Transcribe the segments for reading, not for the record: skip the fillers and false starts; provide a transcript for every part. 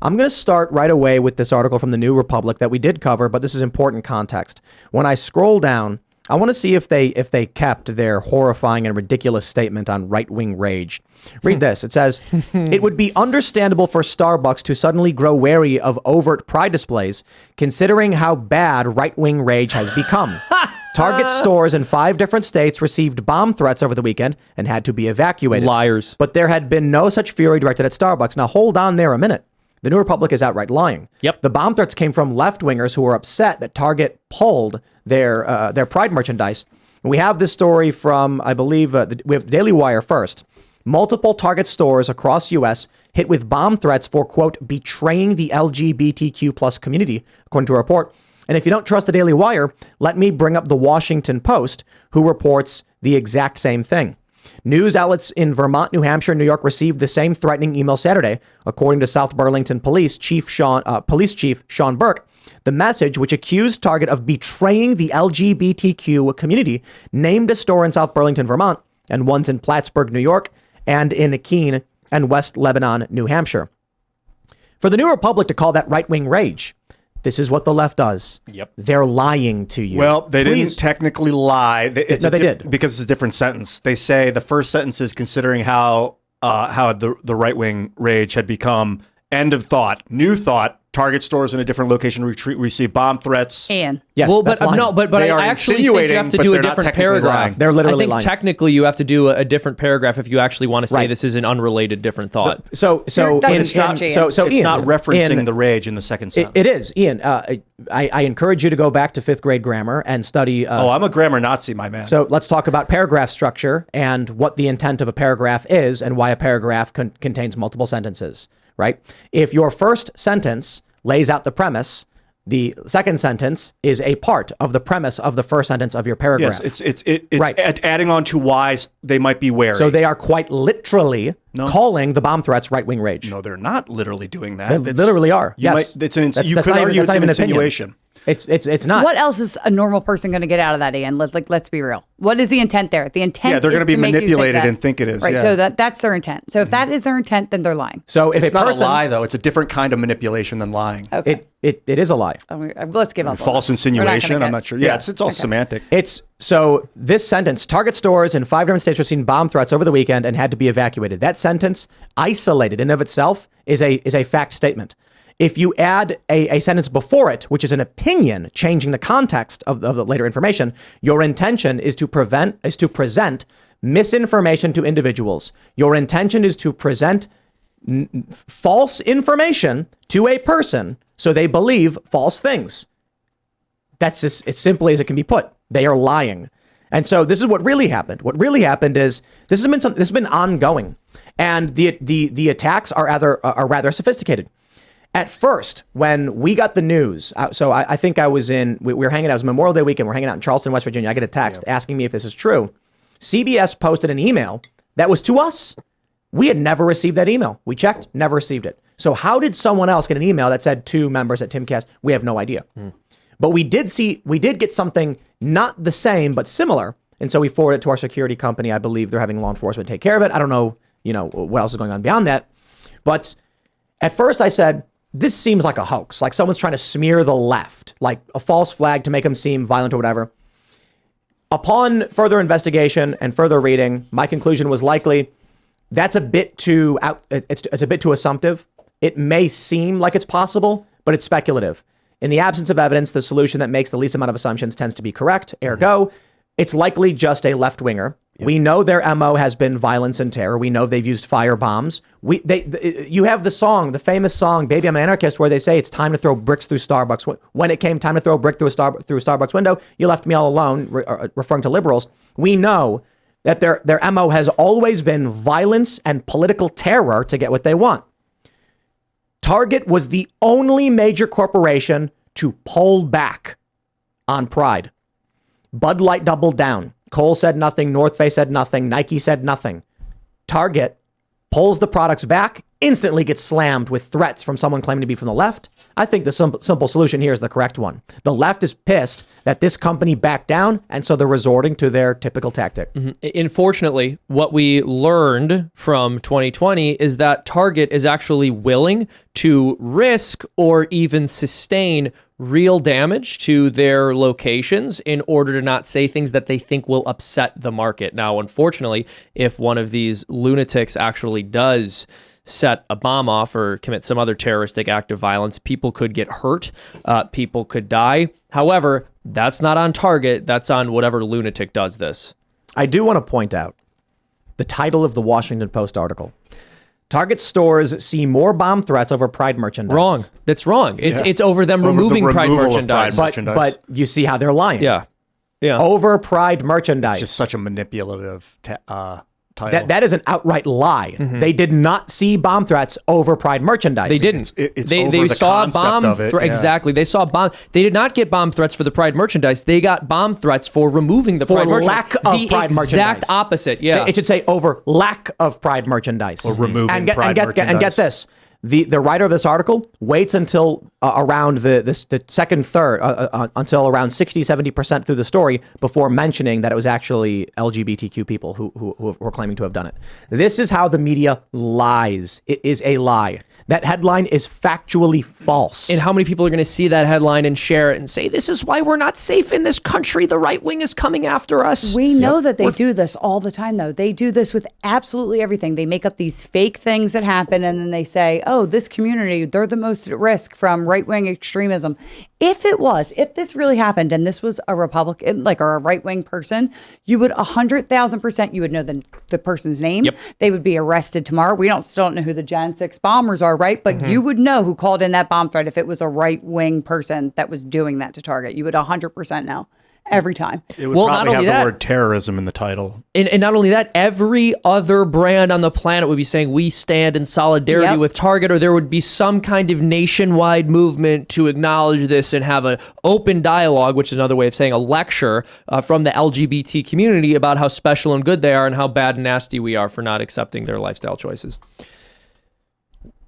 I'm going to start right away with this article from the New Republic that we did cover, but this is important context. When I scroll down, I want to see if they kept their horrifying and ridiculous statement on right-wing rage. Read this. It says, it would be understandable for Starbucks to suddenly grow wary of overt pride displays, considering how bad right-wing rage has become. Target stores in 5 different states received bomb threats over the weekend and had to be evacuated. Liars. But there had been no such fury directed at Starbucks. Now, hold on there a minute. The New Republic is outright lying. Yep. The bomb threats came from left-wingers who were upset that Target pulled their Pride merchandise. We have this story from, I believe, we have Daily Wire first. Multiple Target stores across U.S. hit with bomb threats for, quote, betraying the LGBTQ plus community, according to a report. And if you don't trust the Daily Wire, let me bring up the Washington Post, who reports the exact same thing. News outlets in Vermont, New Hampshire, and New York received the same threatening email Saturday, according to South Burlington Police Chief Sean Burke. The message, which accused Target of betraying the LGBTQ community, named a store in South Burlington, Vermont, and ones in Plattsburgh, New York, and in Keene and West Lebanon, New Hampshire. For the New Republic to call that right-wing rage, this is what the left does. Yep. They're lying to you. Well, they didn't technically lie. No, they did. Because it's a different sentence. They say the first sentence is considering how the right-wing rage had become end of thought, new thought. Target stores in a different location receive bomb threats. And yes, well, but I actually think you have to do a different paragraph. Lying. They're literally I think lying. technically you have to do a different paragraph if you actually want to say this is an unrelated different thought. It's not referencing the rage in the second sentence. It is, Ian. I encourage you to go back to 5th grade grammar and study. I'm a grammar Nazi, my man. So let's talk about paragraph structure and what the intent of a paragraph is and why a paragraph contains multiple sentences, right? If your first sentence lays out the premise, the second sentence is a part of the premise of the first sentence of your paragraph. Yes, it's right. Adding on to why they might be wary. So they are quite literally calling the bomb threats right-wing rage. No, they're not literally doing that. They literally are. Yes. You could argue it's an insinuation. It's not. What else is a normal person going to get out of that, Ian? Let's be real. What is the intent there? The intent they're is going to be manipulated and and think it is. Right, yeah. so that's their intent. So if that is their intent, then they're lying. So if it's not a lie, though. It's a different kind of manipulation than lying. Okay. It is a lie. Let's give up. False insinuation. I'm not sure. Yeah, it's all semantic. So this sentence, Target stores in 5 different states received bomb threats over the weekend and had to be evacuated. That sentence, isolated in of itself, is a fact statement. If you add a sentence before it, which is an opinion, changing the context of the later information, your intention is to present misinformation to individuals. Your intention is to present false information to a person so they believe false things. That's as simply as it can be put. They are lying. And so this is what really happened. What really happened is this has been ongoing, and the attacks are rather sophisticated. At first, when we got the news, so I think we were hanging out, it was Memorial Day weekend, we're hanging out in Charleston, West Virginia. I get a text asking me if this is true. CBS posted an email that was to us. We had never received that email. We checked, never received it. So how did someone else get an email that said to members at Timcast? We have no idea. But we did get something not the same, but similar. And so we forwarded it to our security company. I believe they're having law enforcement take care of it. I don't know, what else is going on beyond that. But at first I said, this seems like a hoax, like someone's trying to smear the left, like a false flag to make them seem violent or whatever. Upon further investigation and further reading, my conclusion was likely that's a bit too it's a bit too assumptive. It may seem like it's possible, but it's speculative. In the absence of evidence, the solution that makes the least amount of assumptions tends to be correct. Ergo, it's likely just a left-winger. Yep. We know their MO has been violence and terror. We know they've used fire bombs. You have the famous song, Baby I'm an Anarchist, where they say it's time to throw bricks through Starbucks. When it came time to throw a brick through a Starbucks window, you left me all alone, referring to liberals. We know that their MO has always been violence and political terror to get what they want. Target was the only major corporation to pull back on Pride. Bud Light doubled down. Kohl said nothing. North Face said nothing. Nike said nothing. Target pulls the products back instantly gets slammed with threats from someone claiming to be from the left. I think the simple solution here is the correct one. The left is pissed that this company backed down, and so they're resorting to their typical tactic. Unfortunately, what we learned from 2020 is that Target is actually willing to risk or even sustain real damage to their locations in order to not say things that they think will upset the market. Now, unfortunately, if one of these lunatics actually does set a bomb off or commit some other terroristic act of violence, people could get hurt, people could die. However, that's not on Target. That's on whatever lunatic does this. I do want to point out the title of the Washington Post article. Target stores see more bomb threats over Pride merchandise. Wrong. That's wrong. It's over them Over the removing Pride removal of merchandise. Pride merchandise. But you see how they're lying. Yeah. Yeah. Over Pride merchandise. Just such a manipulative title. That is an outright lie. They did not see bomb threats over Pride merchandise. They didn't. It's they over the saw concept bomb of it, yeah. Exactly. They saw bomb. They did not get bomb threats for the Pride merchandise. They got bomb threats for removing the For Pride merchandise. lack of Pride merchandise. The exact opposite. Yeah. It should say over lack of Pride merchandise. Or removing Pride merchandise. And get this. The writer of this article waits until around the second third, until around 60-70% through the story before mentioning that it was actually LGBTQ people who were claiming to have done it. This is how the media lies. It is a lie. That headline is factually false. And how many people are going to see that headline and share it and say, this is why we're not safe in this country. The right wing is coming after us. We know that they do this all the time, though. They do this with absolutely everything. They make up these fake things that happen, and then they say, oh, this community, they're the most at risk from right-wing extremism. If this really happened and this was a Republican, or a right-wing person, you would 100,000%, you would know the person's name. Yep. They would be arrested tomorrow. We still don't know who the Jan 6 bombers are, right? But you would know who called in that bomb threat if it was a right-wing person that was doing that to Target. You would 100% know. Every time. It would Well, probably not only have that- the word terrorism in the title. And not only that, every other brand on the planet would be saying we stand in solidarity Yep. with Target, or there would be some kind of nationwide movement to acknowledge this and have an open dialogue, which is another way of saying a lecture from the LGBT community about how special and good they are and how bad and nasty we are for not accepting their lifestyle choices.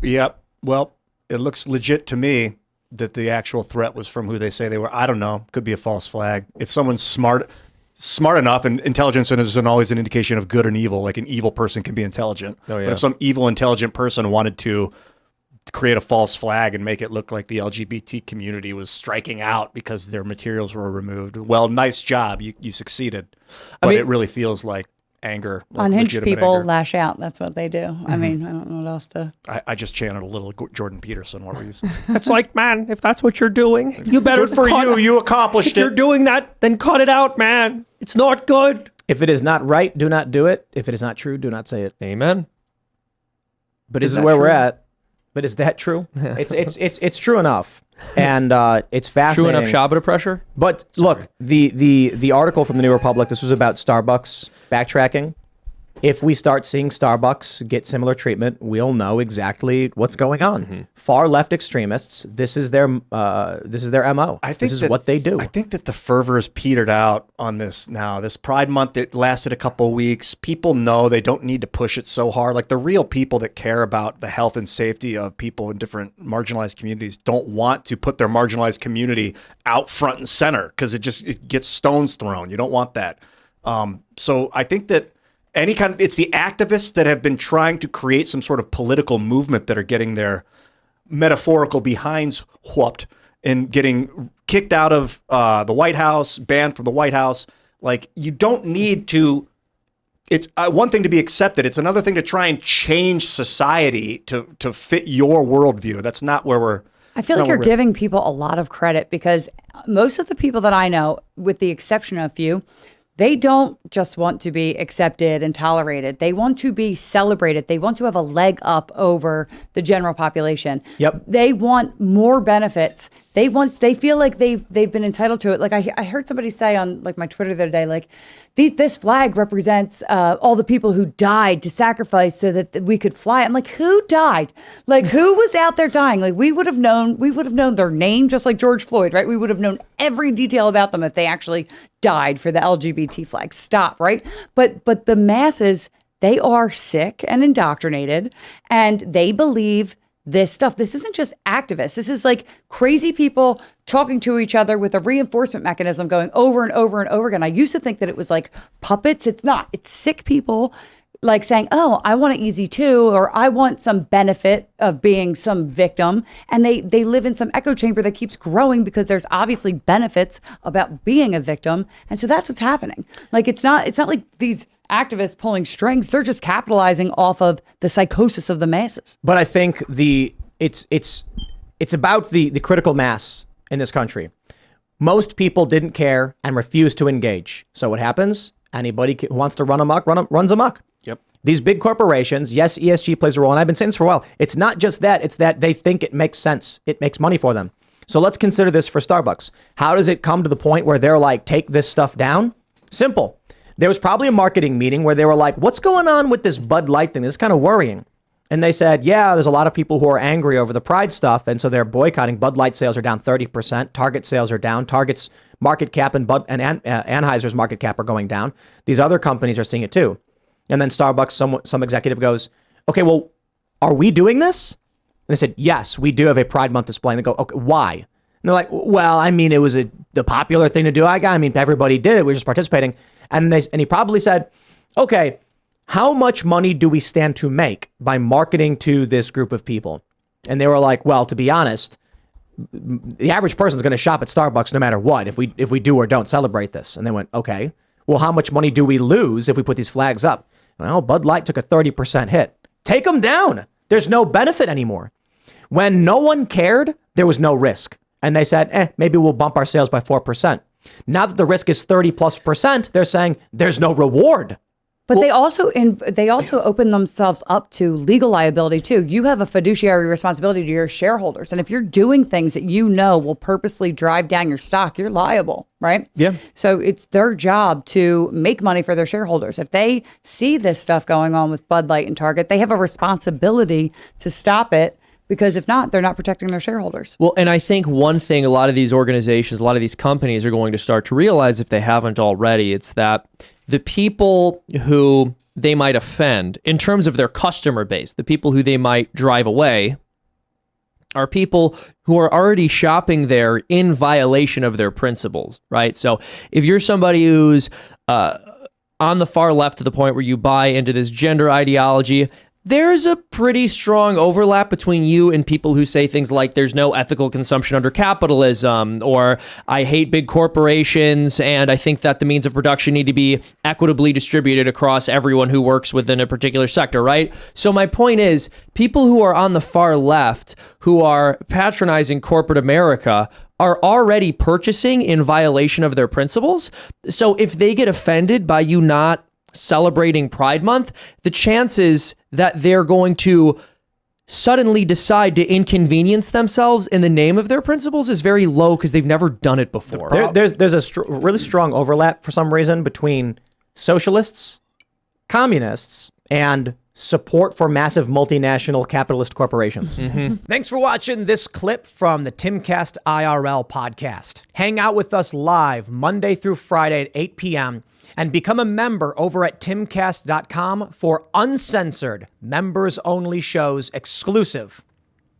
Yep. Well, it looks legit to me that the actual threat was from who they say they were. I don't know. Could be a false flag. If someone's smart enough, and intelligence isn't always an indication of good and evil. Like an evil person can be intelligent. Oh, yeah. But if some evil, intelligent person wanted to create a false flag and make it look like the LGBT community was striking out because their materials were removed, well, nice job. You succeeded. But it really feels like anger. Like Unhinged legitimate people anger. lash out. That's what they do. I mean, I don't know what else to. I just chanted a little Jordan Peterson. What were you saying? It's like, man, if that's what you're doing, you better Good for you. You accomplished If you're it. doing that, then cut it out, man. It's not good. If it is not right, do not do it. If it is not true, do not say it. Amen. But This is where we're at. But is that true? It's true enough, and it's True fascinating. enough Shabbat pressure? But look, the article from the New Republic. This was about Starbucks backtracking. If we start seeing Starbucks get similar treatment, we'll know exactly what's going on. Far left extremists. This is their MO. This is what they do. I think that the fervor has petered out on this now. This Pride Month, it lasted a couple of weeks. People know they don't need to push it so hard. Like the real people that care about the health and safety of people in different marginalized communities don't want to put their marginalized community out front and center because it gets stones thrown. You don't want that. So I think that it's the activists that have been trying to create some sort of political movement that are getting their metaphorical behinds whooped and getting kicked out of the White House, banned from the White House. Like, you don't need to. It's one thing to be accepted. It's another thing to try and change society to fit your worldview. That's not where we're. I feel like you're giving people a lot of credit because most of the people that I know, with the exception of a few, they don't just want to be accepted and tolerated. They want to be celebrated. They want to have a leg up over the general population. Yep. They want more benefits. They feel like they've been entitled to it. Like I heard somebody say on like my Twitter the other day, like this flag represents all the people who died to sacrifice so that we could fly. I'm like, who died? Like who was out there dying? Like we would have known their name, just like George Floyd, right? We would have known every detail about them if they actually died for the LGBT flag. Stop, right? But the masses They are sick and indoctrinated, and they believe this stuff. This isn't just activists. This is like crazy people talking to each other with a reinforcement mechanism going over and over and over again. I used to think that it was like puppets. It's not. It's sick people like saying, oh, I want it easy too, or I want some benefit of being some victim. And they live in some echo chamber that keeps growing because there's obviously benefits about being a victim. And so that's what's happening. Like, it's not like these activists pulling strings. They're just capitalizing off of the psychosis of the masses. But I think it's about the critical mass in this country. Most people didn't care and refused to engage. So what happens? Anybody who wants to run amok runs amok. Yep. These big corporations, yes, ESG plays a role, and I've been saying this for a while. It's not just that; it's that they think it makes sense. It makes money for them. So let's consider this for Starbucks. How does it come to the point where they're like, take this stuff down? Simple. There was probably a marketing meeting where they were like, what's going on with this Bud Light thing? This is kind of worrying. And they said, yeah, there's a lot of people who are angry over the Pride stuff. And so they're boycotting. Bud Light sales are down 30%. Target sales are down. Target's market cap and Anheuser's market cap are going down. These other companies are seeing it too. And then Starbucks, some executive goes, okay, well, are we doing this? And they said, yes, we do have a Pride Month display. And they go, okay, why? And they're like, well, I mean, it was the popular thing to do. I mean, everybody did it. We were just participating. And he probably said, okay, how much money do we stand to make by marketing to this group of people? And they were like, well, to be honest, the average person is going to shop at Starbucks no matter what if we do or don't celebrate this. And they went, okay, well, how much money do we lose if we put these flags up? Well, Bud Light took a 30% hit. Take them down. There's no benefit anymore. When no one cared, there was no risk. And they said, maybe we'll bump our sales by 4%. Now that the risk is 30+%, they're saying there's no reward. But they also open themselves up to legal liability too. You have a fiduciary responsibility to your shareholders, and if you're doing things that you know will purposely drive down your stock, you're liable, right? Yeah. So it's their job to make money for their shareholders. If they see this stuff going on with Bud Light and Target, they have a responsibility to stop it. Because if not, they're not protecting their shareholders. Well, and I think one thing a lot of these organizations, a lot of these companies are going to start to realize, if they haven't already, it's that the people who they might offend in terms of their customer base, the people who they might drive away, are people who are already shopping there in violation of their principles, right? So if you're somebody who's on the far left to the point where you buy into this gender ideology, there's a pretty strong overlap between you and people who say things like there's no ethical consumption under capitalism, or I hate big corporations and I think that the means of production need to be equitably distributed across everyone who works within a particular sector, right? So my point is, people who are on the far left, who are patronizing corporate America, are already purchasing in violation of their principles. So if they get offended by you not celebrating Pride Month, the chances that they're going to suddenly decide to inconvenience themselves in the name of their principles is very low because they've never done it before. There's a really strong overlap for some reason between socialists, communists, and support for massive multinational capitalist corporations. Thanks for watching this clip from the Timcast IRL podcast. Hang out with us live Monday through Friday at 8 p.m. and become a member over at timcast.com for uncensored, members-only shows exclusive.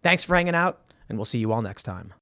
Thanks for hanging out, and we'll see you all next time.